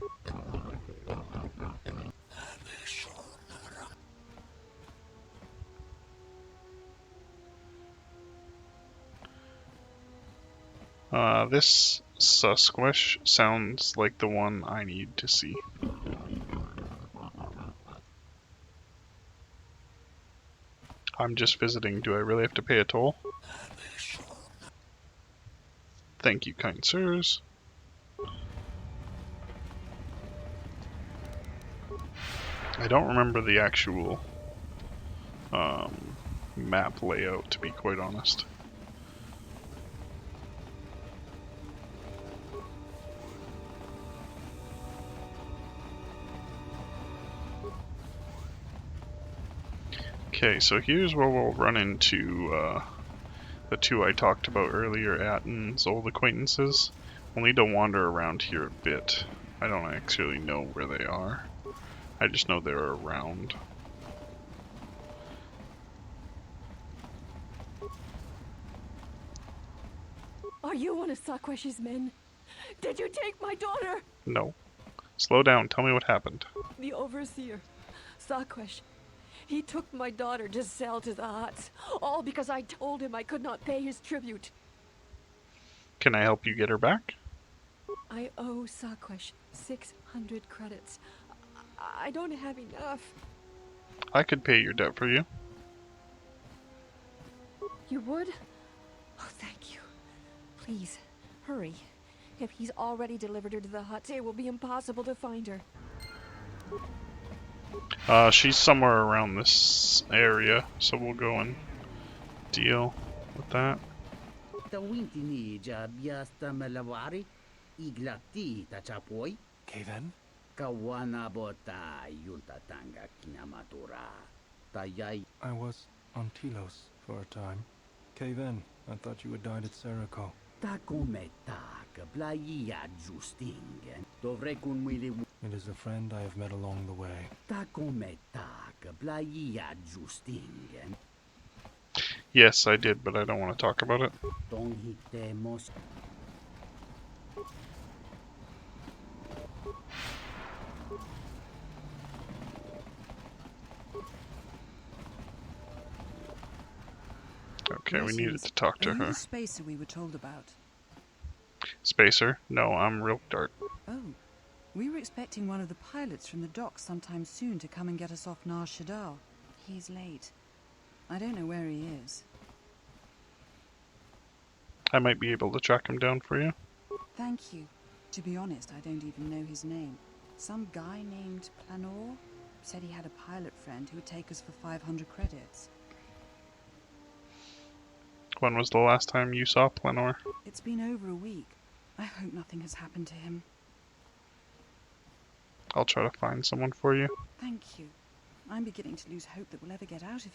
This Susquish sounds like the one I need to see. I'm just visiting. Do I really have to pay a toll? Thank you, kind sirs. I don't remember the actual map layout, to be quite honest. Okay, so here's where we'll run into the 2 I talked about earlier, Atton's old acquaintances. We'll need to wander around here a bit. I don't actually know where they are. I just know they're around. Are you one of Sakwesh's men? Did you take my daughter? No. Slow down, tell me what happened. The overseer, Sakwesh. He took my daughter to sell to the Hutts, all because I told him I could not pay his tribute. Can I help you get her back? I owe Sakwesh 600 credits. I don't have enough. I could pay your debt for you. You would? Oh, thank you. Please, hurry. If he's already delivered her to the Hutts, it will be impossible to find her. She's somewhere around this area, so we'll go and deal with that. Kaven? I was on Telos for a time. Kaven, I thought you had died at Seriko. It is a friend I have met along the way. Yes, I did, but I don't want to talk about it. Okay, we needed to talk to Are you her. the spacer we were told about? Spacer? No, I'm Real Dart. Oh, we were expecting one of the pilots from the docks sometime soon to come and get us off Nar Shaddaa. He's late. I don't know where he is. I might be able to track him down for you. Thank you. To be honest, I don't even know his name. Some guy named Planor said he had a pilot friend who would take us for 500 credits. When was the last time you saw Plenor? It's been over a week. I hope nothing has happened to him. I'll try to find someone for you. Thank you. I'm beginning to lose hope that we'll ever get out of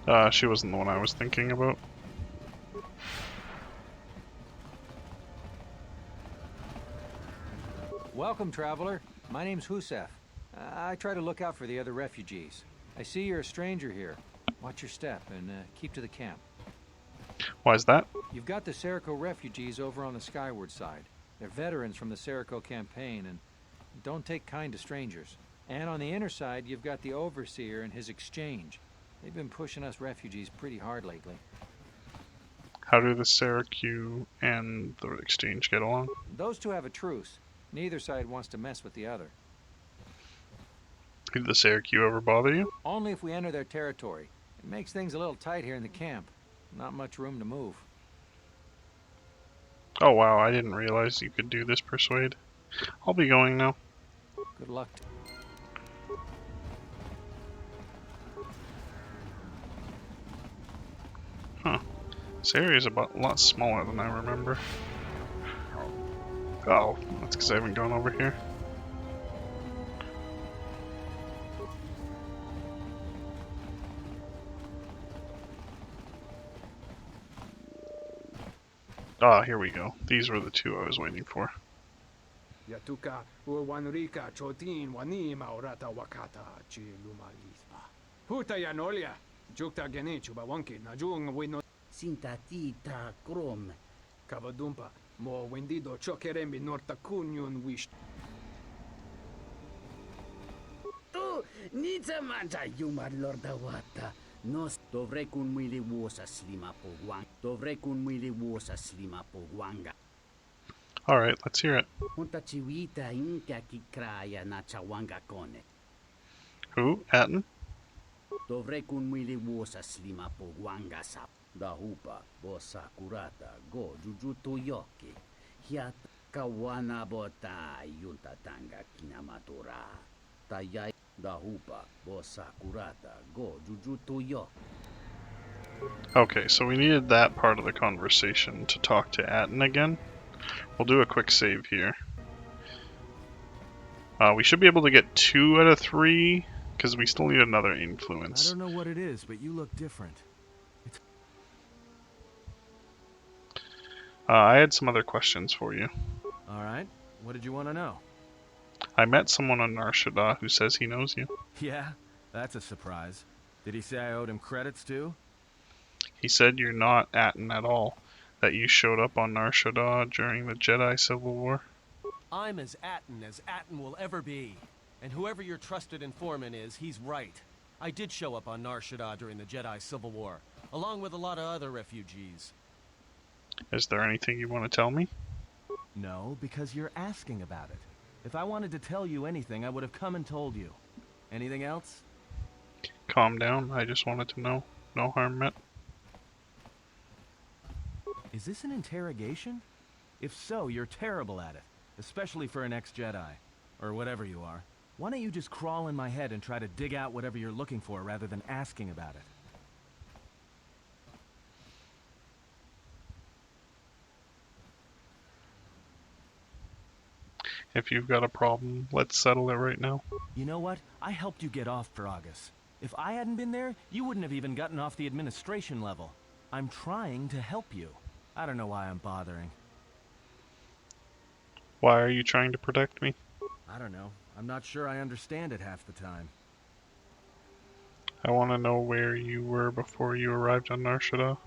here. She wasn't the one I was thinking about. Welcome, traveler. My name's Husef. I try to look out for the other refugees. I see you're a stranger here. Watch your step and keep to the camp. Why is that? You've got the Serico refugees over on the skyward side. They're veterans from the Serico campaign and don't take kind to strangers. And on the inner side, you've got the Overseer and his exchange. They've been pushing us refugees pretty hard lately. How do the Serico and the exchange get along? Those two have a truce. Neither side wants to mess with the other. Did the Serico ever bother you? Only if we enter their territory. It makes things a little tight here in the camp. Not much room to move. Oh wow, I didn't realize you could do this persuade. I'll be going now. Good luck. Huh. This area is a lot smaller than I remember. Oh, that's because I haven't gone over here. Ah, here we go. These were the two I was waiting for. Yatuka Wanrika Chotin Wanima Orata Wakata Chilumalisba. Huta Yanolia Jukta Genichu Bawanki Najung Wino Sintatita Krom. Kavadumpa Mo Wendido Chokerembi Norta Kunyun Wish. Tu Nita Manta Yumar Lorda Wata. Nos dovrei kun mwili wosa slima pogwang. Dovrei kun mwili wosa slima pogwanga. Alright, let's hear it. Hunta chiwita inka kikraya na chawanga kone. Who? Atten? Dovrei kun mwili wosa slima pogwanga sa. Dahupa bosa kurata go jujuto yoki. Hiat kawana bota yunta tanga kinamatura. Tayai Dahupa bosa kurata go jujuto yo. Okay, so we needed that part of the conversation to talk to Atten again. We'll do a quick save here. We should be able to get 2 out of 3, because we still need another influence. I don't know what it is, but you look different. I had some other questions for you. Alright, what did you want to know? I met someone on Nar Shaddaa who says he knows you. Yeah, that's a surprise. Did he say I owed him credits too? He said you're not Atten at all, that you showed up on Nar Shaddaa during the Jedi Civil War. I'm as Atten will ever be. And whoever your trusted informant is, he's right. I did show up on Nar Shaddaa during the Jedi Civil War, along with a lot of other refugees. Is there anything you want to tell me? No, because you're asking about it. If I wanted to tell you anything, I would have come and told you. Anything else? Calm down, I just wanted to know. No harm meant. Is this an interrogation? If so, you're terrible at it. Especially for an ex-Jedi. Or whatever you are. Why don't you just crawl in my head and try to dig out whatever you're looking for rather than asking about it? If you've got a problem, let's settle it right now. You know what? I helped you get off Faragus. If I hadn't been there, you wouldn't have even gotten off the administration level. I'm trying to help you. I don't know why I'm bothering. Why are you trying to protect me? I don't know. I'm not sure I understand it half the time. I want to know where you were before you arrived on Nar Shaddaa.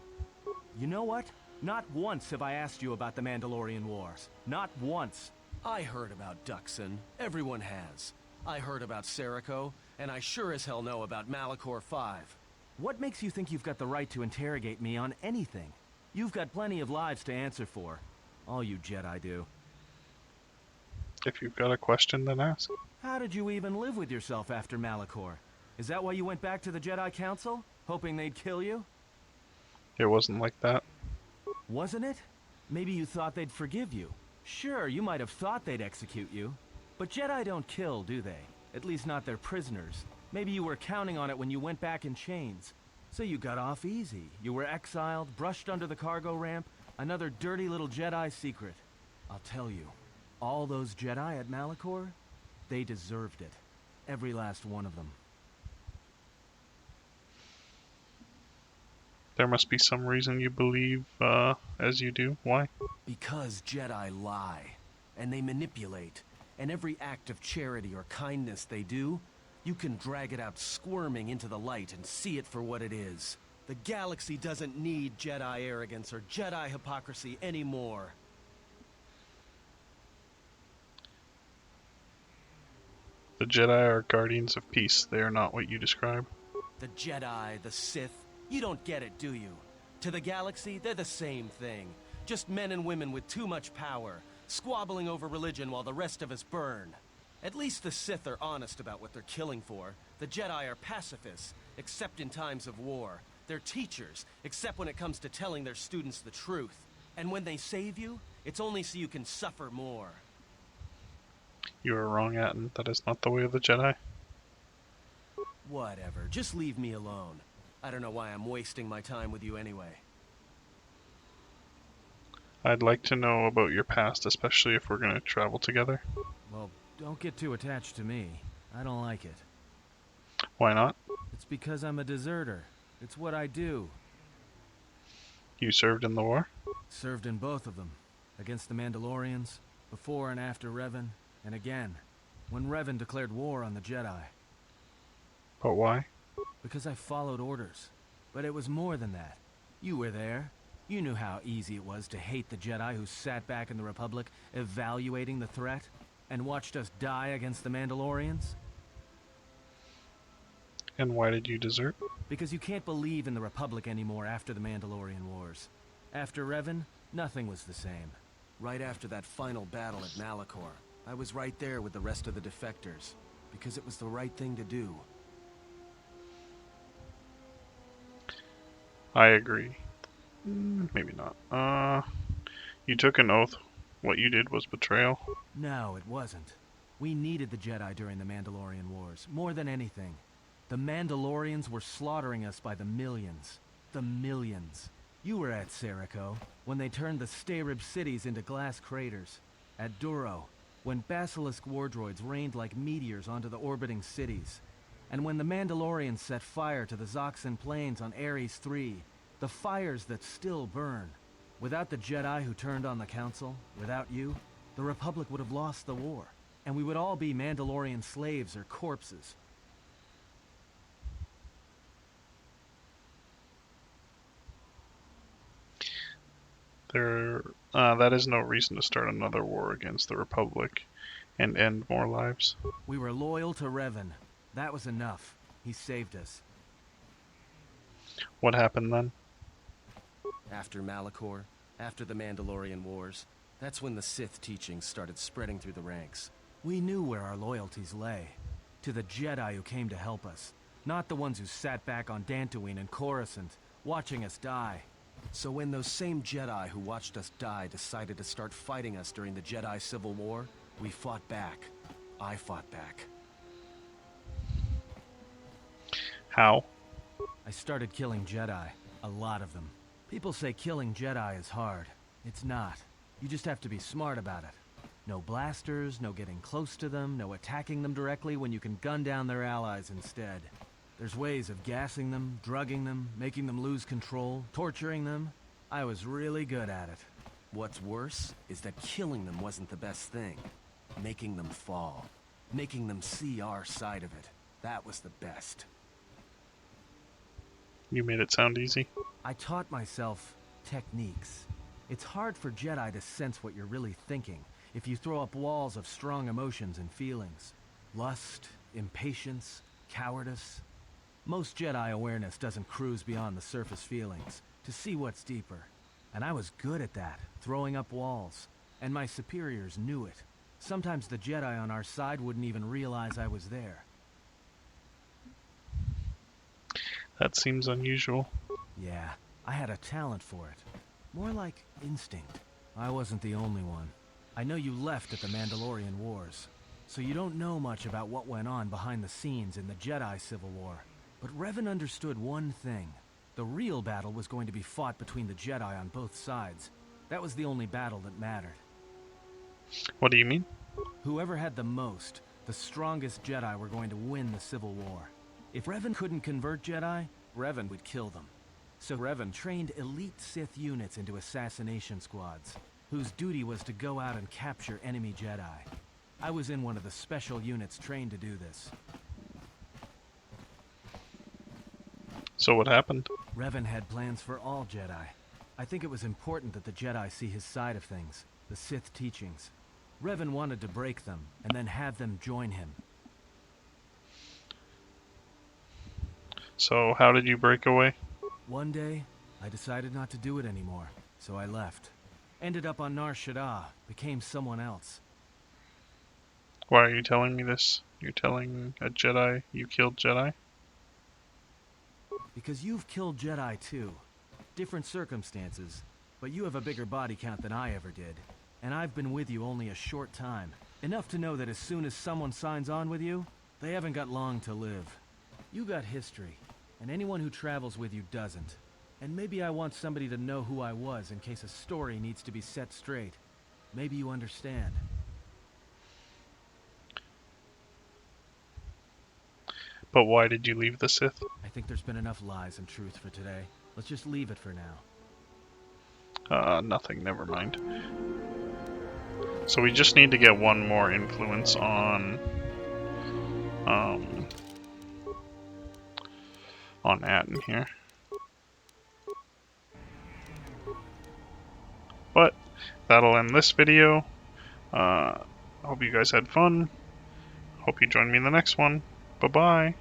You know what? Not once have I asked you about the Mandalorian Wars. Not once. I heard about Duxon. Everyone has. I heard about Serico, and I sure as hell know about Malachor 5. What makes you think you've got the right to interrogate me on anything? You've got plenty of lives to answer for. All you Jedi do. If you've got a question, then ask. How did you even live with yourself after Malachor? Is that why you went back to the Jedi Council? Hoping they'd kill you? It wasn't like that. Wasn't it? Maybe you thought they'd forgive you. Sure, you might have thought they'd execute you. But Jedi don't kill, do they? At least not their prisoners. Maybe you were counting on it when you went back in chains. So you got off easy. You were exiled, brushed under the cargo ramp, another dirty little Jedi secret. I'll tell you, all those Jedi at Malachor, they deserved it. Every last one of them. There must be some reason you believe as you do. Why? Because Jedi lie, and they manipulate, and every act of charity or kindness they do, you can drag it out squirming into the light and see it for what it is. The galaxy doesn't need Jedi arrogance or Jedi hypocrisy anymore. The Jedi are guardians of peace. They are not what you describe. The Jedi, the Sith, you don't get it, do you? To the galaxy, they're the same thing. Just men and women with too much power, squabbling over religion while the rest of us burn. At least the Sith are honest about what they're killing for. The Jedi are pacifists, except in times of war. They're teachers, except when it comes to telling their students the truth. And when they save you, it's only so you can suffer more. You are wrong, Atten. That is not the way of the Jedi. Whatever, just leave me alone. I don't know why I'm wasting my time with you anyway. I'd like to know about your past, especially if we're going to travel together. Well, don't get too attached to me. I don't like it. Why not? It's because I'm a deserter. It's what I do. You served in the war? Served in both of them. Against the Mandalorians, before and after Revan, and again, when Revan declared war on the Jedi. But why? Because I followed orders. But it was more than that. You were there. You knew how easy it was to hate the Jedi who sat back in the Republic, evaluating the threat, and watched us die against the Mandalorians. And why did you desert? Because you can't believe in the Republic anymore after the Mandalorian Wars. After Revan, nothing was the same. Right after that final battle at Malachor, I was right there with the rest of the defectors, because it was the right thing to do. I agree. Maybe not. You took an oath. What you did was betrayal. No, it wasn't. We needed the Jedi during the Mandalorian Wars, more than anything. The Mandalorians were slaughtering us by the millions. The millions. You were at Serico, when they turned the Starib cities into glass craters. At Duro, when Basilisk war droids rained like meteors onto the orbiting cities. And when the Mandalorians set fire to the Zoxan plains on Ares III, the fires that still burn. Without the Jedi who turned on the Council, without you, the Republic would have lost the war. And we would all be Mandalorian slaves or corpses. That is no reason to start another war against the Republic and end more lives. We were loyal to Revan. That was enough. He saved us. What happened then? After Malachor, after the Mandalorian Wars, that's when the Sith teachings started spreading through the ranks. We knew where our loyalties lay. To the Jedi who came to help us. Not the ones who sat back on Dantooine and Coruscant, watching us die. So when those same Jedi who watched us die decided to start fighting us during the Jedi Civil War, we fought back. I fought back. How? I started killing Jedi. A lot of them. People say killing Jedi is hard. It's not. You just have to be smart about it. No blasters, no getting close to them, no attacking them directly when you can gun down their allies instead. There's ways of gassing them, drugging them, making them lose control, torturing them. I was really good at it. What's worse is that killing them wasn't the best thing. Making them fall. Making them see our side of it. That was the best. You made it sound easy. I taught myself techniques. It's hard for Jedi to sense what you're really thinking if you throw up walls of strong emotions and feelings. Lust, impatience, cowardice. Most Jedi awareness doesn't cruise beyond the surface feelings, to see what's deeper. And I was good at that, throwing up walls. And my superiors knew it. Sometimes the Jedi on our side wouldn't even realize I was there. That seems unusual. Yeah, I had a talent for it. More like instinct. I wasn't the only one. I know you left at the Mandalorian Wars, so you don't know much about what went on behind the scenes in the Jedi Civil War. But Revan understood one thing. The real battle was going to be fought between the Jedi on both sides. That was the only battle that mattered. What do you mean? Whoever had the most, the strongest Jedi were going to win the Civil War. If Revan couldn't convert Jedi, Revan would kill them. So Revan trained elite Sith units into assassination squads, whose duty was to go out and capture enemy Jedi. I was in one of the special units trained to do this. So what happened? Revan had plans for all Jedi. I think it was important that the Jedi see his side of things, the Sith teachings. Revan wanted to break them, and then have them join him. So how did you break away? One day, I decided not to do it anymore, so I left. Ended up on Nar Shaddaa, became someone else. Why are you telling me this? You're telling a Jedi you killed Jedi? Because you've killed Jedi too. Different circumstances, but you have a bigger body count than I ever did. And I've been with you only a short time. Enough to know that as soon as someone signs on with you, they haven't got long to live. You got history, and anyone who travels with you doesn't. And maybe I want somebody to know who I was in case a story needs to be set straight. Maybe you understand. But why did you leave the Sith? I think there's been enough lies and truth for today. Let's just leave it for now. Nothing, never mind. So we just need to get one more influence on Atten here. But that'll end this video. Hope you guys had fun. Hope you join me in the next one. Bye-bye.